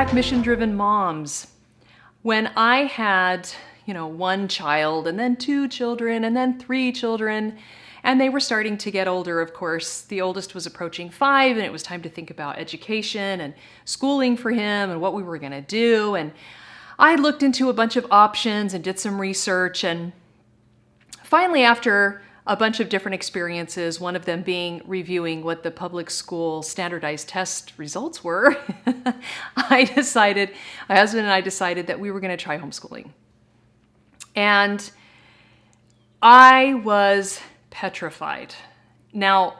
back, mission-driven moms. When I had, one child and then two children and then three children, and they were starting to get older, of course. The oldest was approaching 5, and it was time to think about education and schooling for him and what we were going to do. And I looked into a bunch of options and did some research. And finally, after a bunch of different experiences, one of them being reviewing what the public school standardized test results were, my husband and I decided that we were going to try homeschooling. And I was petrified. Now,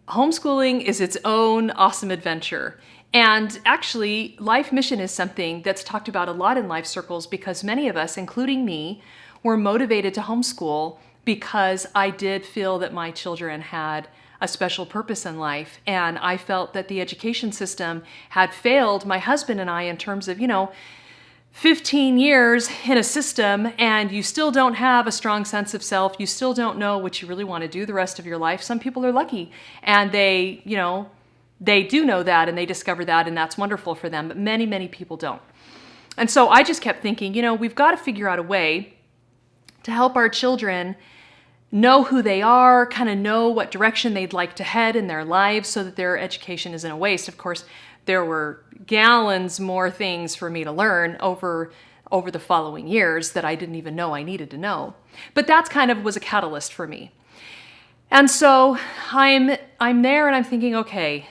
homeschooling is its own awesome adventure. And actually, life mission is something that's talked about a lot in life circles because many of us, including me, were motivated to homeschool because I did feel that my children had a special purpose in life. And I felt that the education system had failed my husband and I in terms of, 15 years in a system and you still don't have a strong sense of self. You still don't know what you really want to do the rest of your life. Some people are lucky and they do know that and they discover that and that's wonderful for them. But many, many people don't. And so I just kept thinking, we've got to figure out a way to help our children know who they are, kind of know what direction they'd like to head in their lives so that their education isn't a waste. Of course, there were gallons more things for me to learn over the following years that I didn't even know I needed to know. But that's kind of was a catalyst for me. And so I'm there and I'm thinking, okay,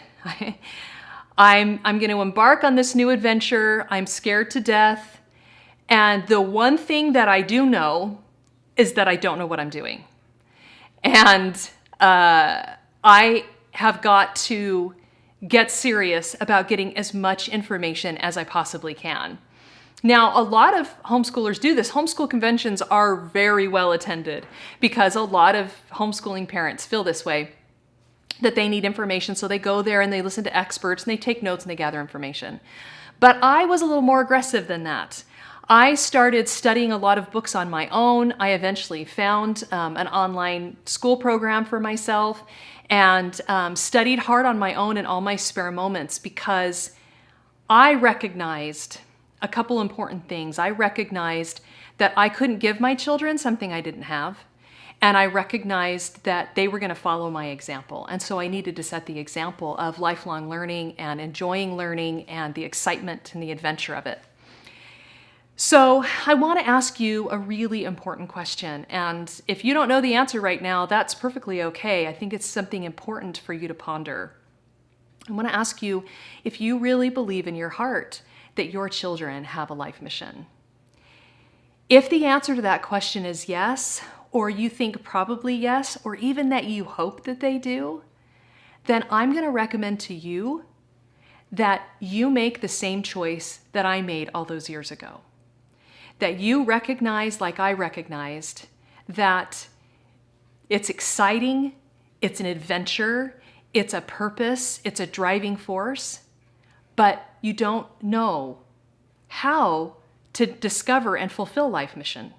I'm going to embark on this new adventure. I'm scared to death. And the one thing that I do know is that I don't know what I'm doing. And I have got to get serious about getting as much information as I possibly can. Now, a lot of homeschoolers do this. Homeschool conventions are very well attended because a lot of homeschooling parents feel this way, that they need information. So they go there and they listen to experts and they take notes and they gather information. But I was a little more aggressive than that. I started studying a lot of books on my own. I eventually found an online school program for myself and studied hard on my own in all my spare moments because I recognized a couple important things. I recognized that I couldn't give my children something I didn't have, and I recognized that they were going to follow my example. And so I needed to set the example of lifelong learning and enjoying learning and the excitement and the adventure of it. So I want to ask you a really important question. And if you don't know the answer right now, that's perfectly okay. I think it's something important for you to ponder. I want to ask you if you really believe in your heart that your children have a life mission. If the answer to that question is yes, or you think probably yes, or even that you hope that they do, then I'm going to recommend to you that you make the same choice that I made all those years ago. That you recognize, like I recognized, that it's exciting, it's an adventure, it's a purpose, it's a driving force, but you don't know how to discover and fulfill life mission.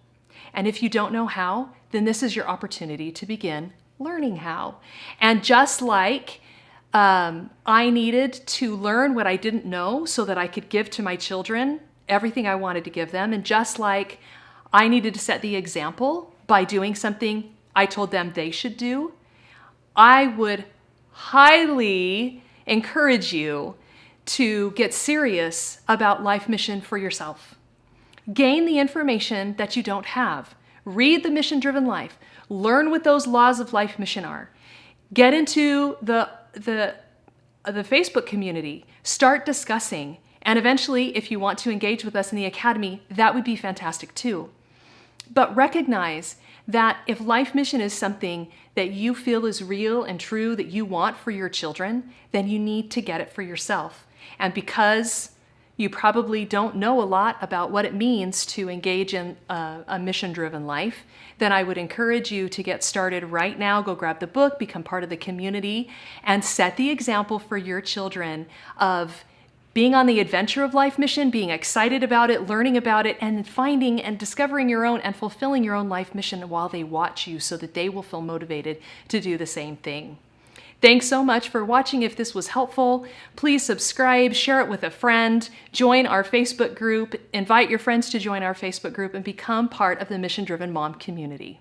And if you don't know how, then this is your opportunity to begin learning how. And just like I needed to learn what I didn't know so that I could give to my children everything I wanted to give them. And just like I needed to set the example by doing something I told them they should do, I would highly encourage you to get serious about life mission for yourself. Gain the information that you don't have. Read The Mission-Driven Life. Learn what those laws of life mission are. Get into the Facebook community. Start discussing. And eventually, if you want to engage with us in the Academy, that would be fantastic too. But recognize that if life mission is something that you feel is real and true that you want for your children, then you need to get it for yourself. And because you probably don't know a lot about what it means to engage in a mission-driven life, then I would encourage you to get started right now. Go grab the book, become part of the community, and set the example for your children of being on the adventure of life mission, being excited about it, learning about it, and finding and discovering your own and fulfilling your own life mission while they watch you so that they will feel motivated to do the same thing. Thanks so much for watching. If this was helpful, please subscribe, share it with a friend, join our Facebook group, invite your friends to join our Facebook group, and become part of the Mission Driven Mom community.